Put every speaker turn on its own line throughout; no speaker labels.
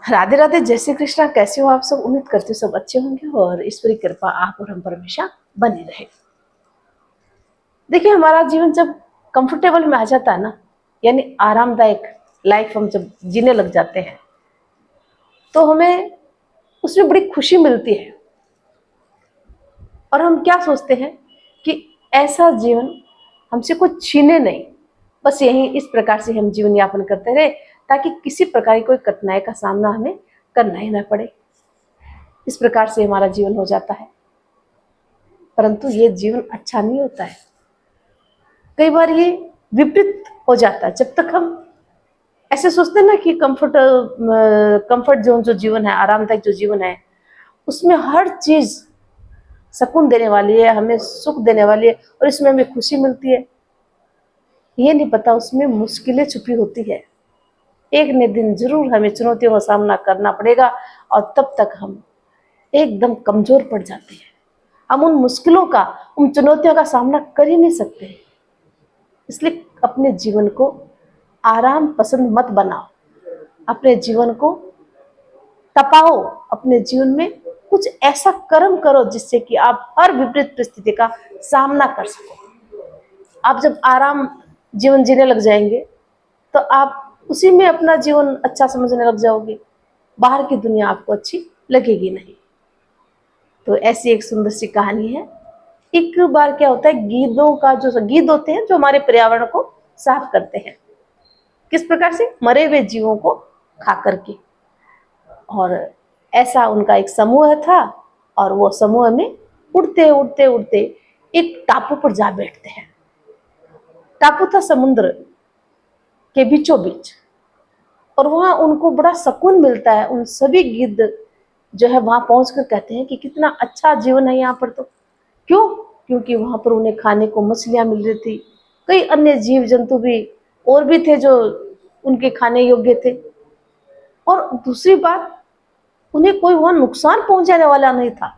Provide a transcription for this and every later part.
राधे राधे, जय श्री कृष्णा। कैसे हो आप सब? उम्मीद करती हूँ सब अच्छे होंगे और ईश्वरी कृपा आप और हम पर हमेशा बनी रहे। देखिए, हमारा जीवन जब कंफर्टेबल में आ जाता है ना, यानी आरामदायक लाइफ हम जब जीने लग जाते हैं, तो हमें उसमें बड़ी खुशी मिलती है। और हम क्या सोचते हैं कि ऐसा जीवन हमसे कुछ छीने नहीं, बस यही इस प्रकार से हम जीवन यापन करते रहे, ताकि किसी प्रकार की कोई कठिनाई का सामना हमें करना ही ना पड़े। इस प्रकार से हमारा जीवन हो जाता है, परंतु ये जीवन अच्छा नहीं होता है। कई बार ये विपरीत हो जाता है। जब तक हम ऐसे सोचते हैं ना कि कंफर्ट जोन जो जीवन है, आरामदायक जो जीवन है, उसमें हर चीज सुकून देने वाली है, हमें सुख देने वाली है और इसमें हमें खुशी मिलती है, ये नहीं पता उसमें मुश्किलें छुपी होती है। एक न दिन जरूर हमें चुनौतियों का सामना करना पड़ेगा और तब तक हम एकदम कमजोर पड़ जाते हैं। हम उन मुश्किलों का, उन चुनौतियों का सामना कर ही नहीं सकते। इसलिए अपने जीवन को आराम पसंद मत बनाओ, अपने जीवन को तपाओ। अपने जीवन में कुछ ऐसा कर्म करो जिससे कि आप हर विपरीत परिस्थिति का सामना कर सको। आप जब आराम जीवन जीने लग जाएंगे तो आप उसी में अपना जीवन अच्छा समझने लग जाओगे। बाहर की दुनिया आपको अच्छी लगेगी नहीं। तो ऐसी एक सुंदर सी कहानी है। एक बार क्या होता है, गीद होते हैं जो हमारे पर्यावरण को साफ करते हैं। किस प्रकार से? मरे हुए जीवों को खा करके। और ऐसा उनका एक समूह था और वो समूह में उड़ते उड़ते उड़ते एक टापू पर जा बैठते हैं। टापू था समुद्र के बीचों बीच और वहां उनको बड़ा सुकून मिलता है। उन सभी गिद्ध जो है वहां पहुंचकर कहते हैं कि कितना अच्छा जीवन है यहाँ पर। तो क्यों? क्योंकि वहां पर उन्हें खाने को मछलियां मिल रही थी, कई अन्य जीव जंतु भी और भी थे जो उनके खाने योग्य थे। और दूसरी बात, उन्हें कोई वहां नुकसान पहुंचाने वाला नहीं था।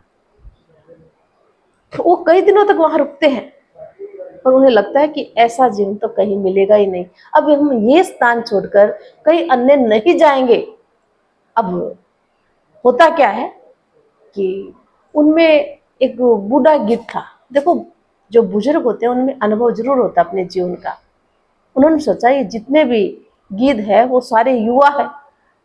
तो वो कई दिनों तक वहां रुकते हैं और उन्हें लगता है कि ऐसा जीवन तो कहीं मिलेगा ही नहीं। अब हम ये स्थान छोड़कर कहीं अन्य नहीं जाएंगे। अब होता क्या है कि उनमें एक बूढ़ा गिद्ध था। देखो, जो बुजुर्ग होते हैं उनमें अनुभव जरूर होता है अपने जीवन का। उन्होंने सोचा ये जितने भी गिद्ध है वो सारे युवा है।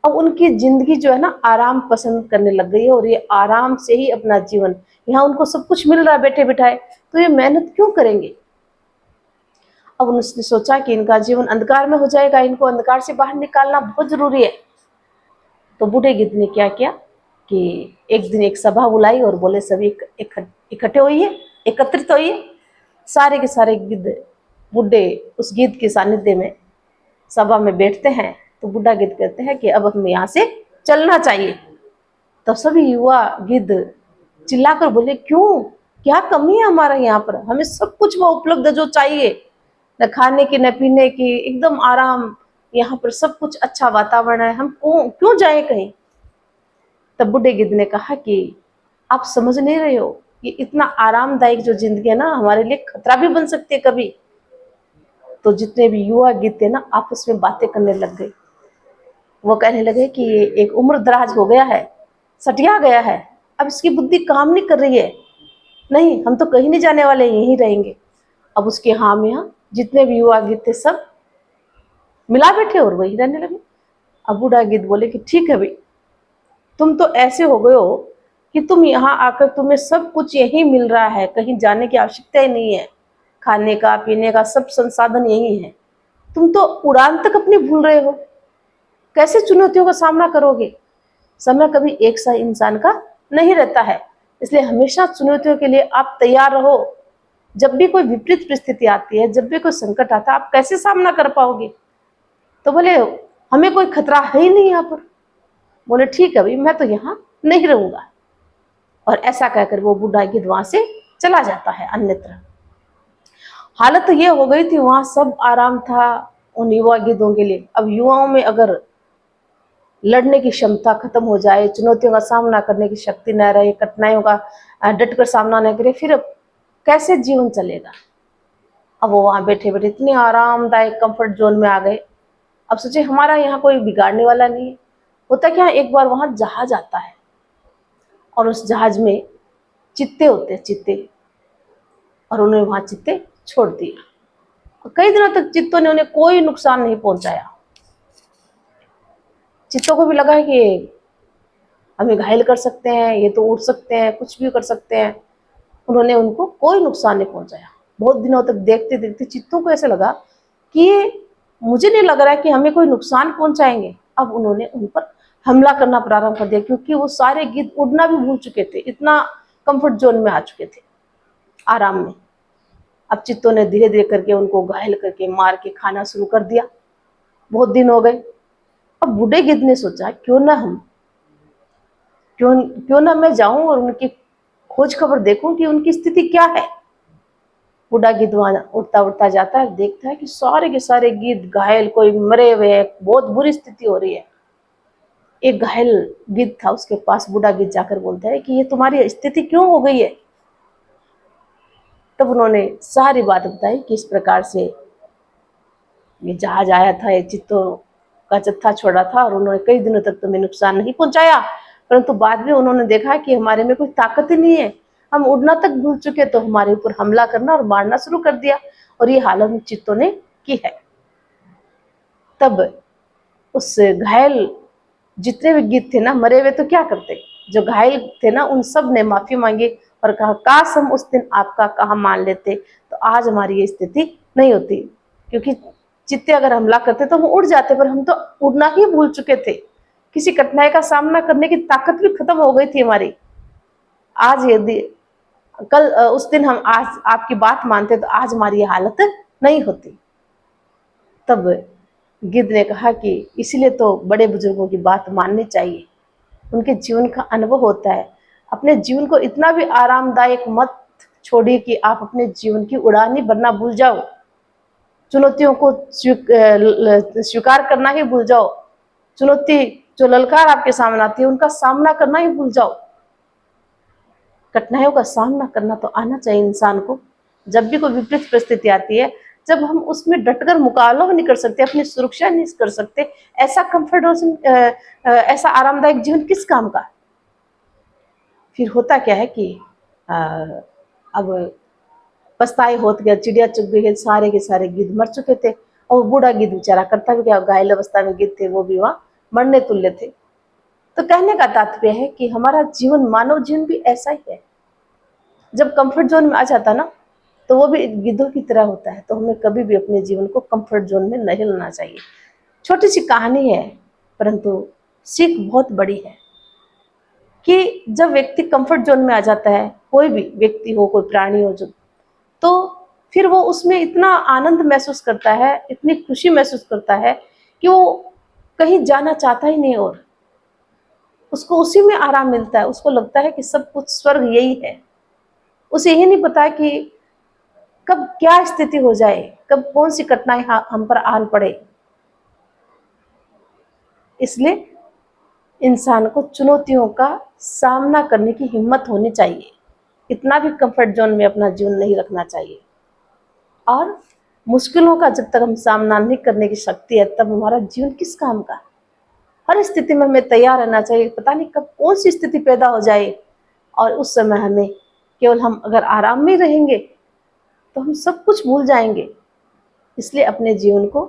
अब उनकी जिंदगी जो है ना आराम पसंद करने लग गई है और ये आराम से ही अपना जीवन, यहाँ उनको सब कुछ मिल रहा है बैठे बिठाए, तो ये मेहनत क्यों करेंगे। अब उन्होंने सोचा कि इनका जीवन अंधकार में हो जाएगा, इनको अंधकार से बाहर निकालना बहुत जरूरी है। तो बूढ़े गिद्ध ने क्या किया कि एक दिन एक सभा बुलाई और बोले सभी इकट्ठे होइए, एकत्रित होइए। सारे के सारे गिद्ध बूढ़े उस गिद्ध के सानिध्य में सभा में बैठते हैं। तो बूढ़ा गिद्ध कहते हैं कि अब हमें यहाँ से चलना चाहिए। तो सभी युवा गिद्ध चिल्लाकर बोले, क्यों, क्या कमी है हमारा यहाँ पर? हमें सब कुछ वो उपलब्ध है जो चाहिए, न खाने की न पीने की, एकदम आराम, यहाँ पर सब कुछ अच्छा वातावरण है, हम क्यों जाए कहीं। तब बूढ़े गिद्ध ने कहा कि आप समझ नहीं रहे हो, ये इतना आरामदायक जो जिंदगी है ना हमारे लिए खतरा भी बन सकती है कभी। तो जितने भी युवा गिद्ध थे ना आपस में बातें करने लग गए। वो कहने लगे कि ये एक उम्र दराज हो गया है, सटिया गया है, अब इसकी बुद्धि काम नहीं कर रही है, नहीं हम तो कहीं नहीं जाने वाले, यहीं रहेंगे। अब उसके हाँ में हाँ जितने भी युवा गिद्ध थे सब मिला बैठे और वही रहने लगे। अब बूढ़ा गिद्ध बोले कि ठीक है भाई, तुम तो ऐसे हो गए हो कि तुम यहाँ आकर तुम्हें सब कुछ यहीं मिल रहा है, कहीं जाने की आवश्यकता ही नहीं है, खाने का पीने का सब संसाधन यही है, तुम तो उड़ान तक अपनी भूल रहे हो, कैसे चुनौतियों का सामना करोगे। समय कभी एक सा इंसान का नहीं रहता है, इसलिए हमेशा चुनौतियों के लिए आप तैयार रहो। जब भी कोई विपरीत परिस्थिति आती है, जब भी कोई संकट आता है, आप कैसे सामना कर पाओगे। तो बोले हमें कोई खतरा है ही नहीं यहाँ पर। बोले ठीक है भाई, मैं तो यहाँ नहीं रहूंगा। और ऐसा कहकर वो बूढ़ा गिद्ध वहां से चला जाता है अन्यत्र। हालत तो ये हो गई थी, वहां सब आराम था उन युवा गिद्धों के लिए। अब युवाओं में अगर लड़ने की क्षमता खत्म हो जाए, चुनौतियों का सामना करने की शक्ति न रहे, कठिनाइयों का डटकर सामना न करे, फिर कैसे जीवन चलेगा। अब वो वहां बैठे बैठे इतने आरामदायक कंफर्ट जोन में आ गए। अब सोचे हमारा यहाँ कोई बिगाड़ने वाला नहीं है, होता क्या है, एक बार वहां जहाज आता है और उस जहाज में चित्ते होते हैं, चित्ते, और उन्होंने वहां चित्ते छोड़ दिए। और कई दिनों तक चित्तों ने उन्हें कोई नुकसान नहीं पहुंचाया। चित्तों को भी लगा है कि हमें घायल कर सकते हैं, ये तो उड़ सकते हैं, कुछ भी कर सकते हैं। उन्होंने उनको कोई नुकसान नहीं पहुंचाया। बहुत दिनों तक देखते देखते चित्तों को ऐसा लगा कि ये, मुझे नहीं लग रहा है कि हमें कोई नुकसान पहुंचाएंगे। अब उन्होंने उन पर हमला करना प्रारंभ कर दिया, क्योंकि वो सारे गिद्ध उड़ना भी भूल चुके थे, इतना कंफर्ट जोन में आ चुके थे, आराम में। अब चित्तों ने धीरे धीरे करके उनको घायल करके मार के खाना शुरू कर दिया। बहुत दिन हो गए। अब बूढ़े गिद्ध ने सोचा, क्यों ना मैं जाऊं और उनकी खोज खबर देखूं कि उनकी स्थिति क्या है। बूढ़ा गिद्ध वहां उड़ता उड़ता जाता है, देखता है कि सारे के सारे गिद्ध घायल, कोई मरे हुए हैं, बहुत बुरी स्थिति हो रही है। एक घायल गिद्ध था, उसके पास बूढ़ा गिद्ध जाकर बोलता है कि ये तुम्हारी स्थिति क्यों हो गई है। तब उन्होंने सारी बात बताई कि इस प्रकार से ये जहाज आया था, ये चित्तों का जत्था छोड़ा था और उन्होंने कई दिनों तक तुम्हें नुकसान नहीं पहुंचाया, परंतु बाद में उन्होंने देखा कि हमारे में कोई ताकत ही नहीं है, हम उड़ना तक भूल चुके, तो हमारे ऊपर हमला करना और मारना शुरू कर दिया, और ये हालत चित्तों ने की है। तब उस घायल जितने भी गिद्ध थे ना, मरे हुए तो क्या करते, जो घायल थे ना, उन सब ने माफी मांगी और कहा, काश हम उस दिन आपका कहा मान लेते तो आज हमारी ये स्थिति नहीं होती। क्योंकि चित्ते अगर हमला करते तो हम उड़ जाते, पर हम तो उड़ना ही भूल चुके थे, किसी कठिनाई का सामना करने की ताकत भी खत्म हो गई थी हमारी। आज यदि कल उस दिन हम आज आपकी बात मानते तो आज हमारी ये हालत नहीं होती। तब गिद्ध ने कहा कि इसीलिए तो बड़े बुजुर्गों की बात माननी चाहिए, उनके जीवन का अनुभव होता है। अपने जीवन को इतना भी आरामदायक मत छोड़िए कि आप अपने जीवन की उड़ान ही भरना भूल जाओ, चुनौतियों को स्वीकार करना ही भूल जाओ, चुनौती जो ललकार आपके सामने आती है उनका सामना करना ही भूल जाओ। कठिनाइयों का सामना करना तो आना चाहिए इंसान को। जब भी कोई विपरीत परिस्थिति आती है, जब हम उसमें डटकर मुकाबला नहीं कर सकते, अपनी सुरक्षा नहीं कर सकते, ऐसा कंफर्ट, ऐसा आरामदायक जीवन किस काम का। फिर होता क्या है कि अब पछताए होत गया, चिड़िया चुग गई, सारे के सारे गिद्ध मर चुके थे, और बूढ़ा गिद्ध बेचारा करता भी क्या, घायल अवस्था में गिद्ध थे, वो भी वहां मरने तुल्य थे। तो कहने का तात्पर्य है कि हमारा जीवन, मानव जीवन भी ऐसा ही है। जब कंफर्ट जोन में आ जाता ना, तो वो भी गिद्धों की तरह होता है। तो हमें कभी भी अपने जीवन को कंफर्ट जोन में नहीं लाना चाहिए। छोटी सी कहानी है, परंतु सीख बहुत बड़ी है कि जब व्यक्ति कंफर्ट जोन में आ जाता है, कोई भी व्यक्ति हो, कोई प्राणी हो, जो तो फिर वो उसमें इतना आनंद महसूस करता है, इतनी खुशी महसूस करता है कि वो कहीं जाना चाहता ही नहीं, और उसको उसी में आराम मिलता है। उसको लगता है कि सब कुछ स्वर्ग यही है। उसे यही नहीं पता कि कब क्या स्थिति हो जाए, कब कौन सी कठिनाई हम पर आन पड़े। इसलिए इंसान को चुनौतियों का सामना करने की हिम्मत होनी चाहिए, इतना भी कंफर्ट जोन में अपना जीवन नहीं रखना चाहिए। और मुश्किलों का जब तक हम सामना नहीं करने की शक्ति है, तब हमारा जीवन किस काम का। हर स्थिति में हमें तैयार रहना चाहिए, पता नहीं कब कौन सी स्थिति पैदा हो जाए, और उस समय हमें केवल, हम अगर आराम में रहेंगे तो हम सब कुछ भूल जाएंगे। इसलिए अपने जीवन को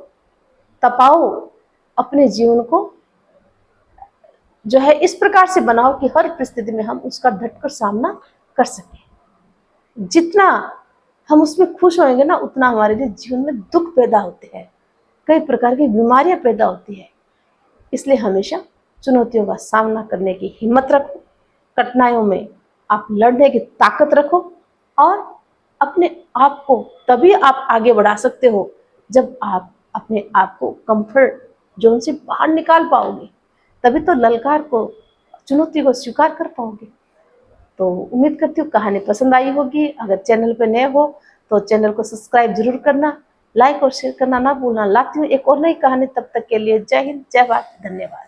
तपाओ, अपने जीवन को जो है इस प्रकार से बनाओ कि हर परिस्थिति में हम उसका डटकर सामना कर सकें। जितना हम उसमें खुश होंगे ना, उतना हमारे लिए जीवन में दुख पैदा होते हैं, कई प्रकार की बीमारियां पैदा होती है। इसलिए हमेशा चुनौतियों का सामना करने की हिम्मत रखो, कठिनाइयों में आप लड़ने की ताकत रखो, और अपने आप को तभी आप आगे बढ़ा सकते हो जब आप अपने आप को कंफर्ट जोन से बाहर निकाल पाओगे। तभी तो ललकार को, चुनौती को स्वीकार कर पाओगे। तो उम्मीद करती हूँ कहानी पसंद आई होगी। अगर चैनल पर नए हो तो चैनल को सब्सक्राइब जरूर करना, लाइक और शेयर करना ना भूलना। लाती हूँ एक और नई कहानी, तब तक के लिए जय हिंद, जय भारत, धन्यवाद।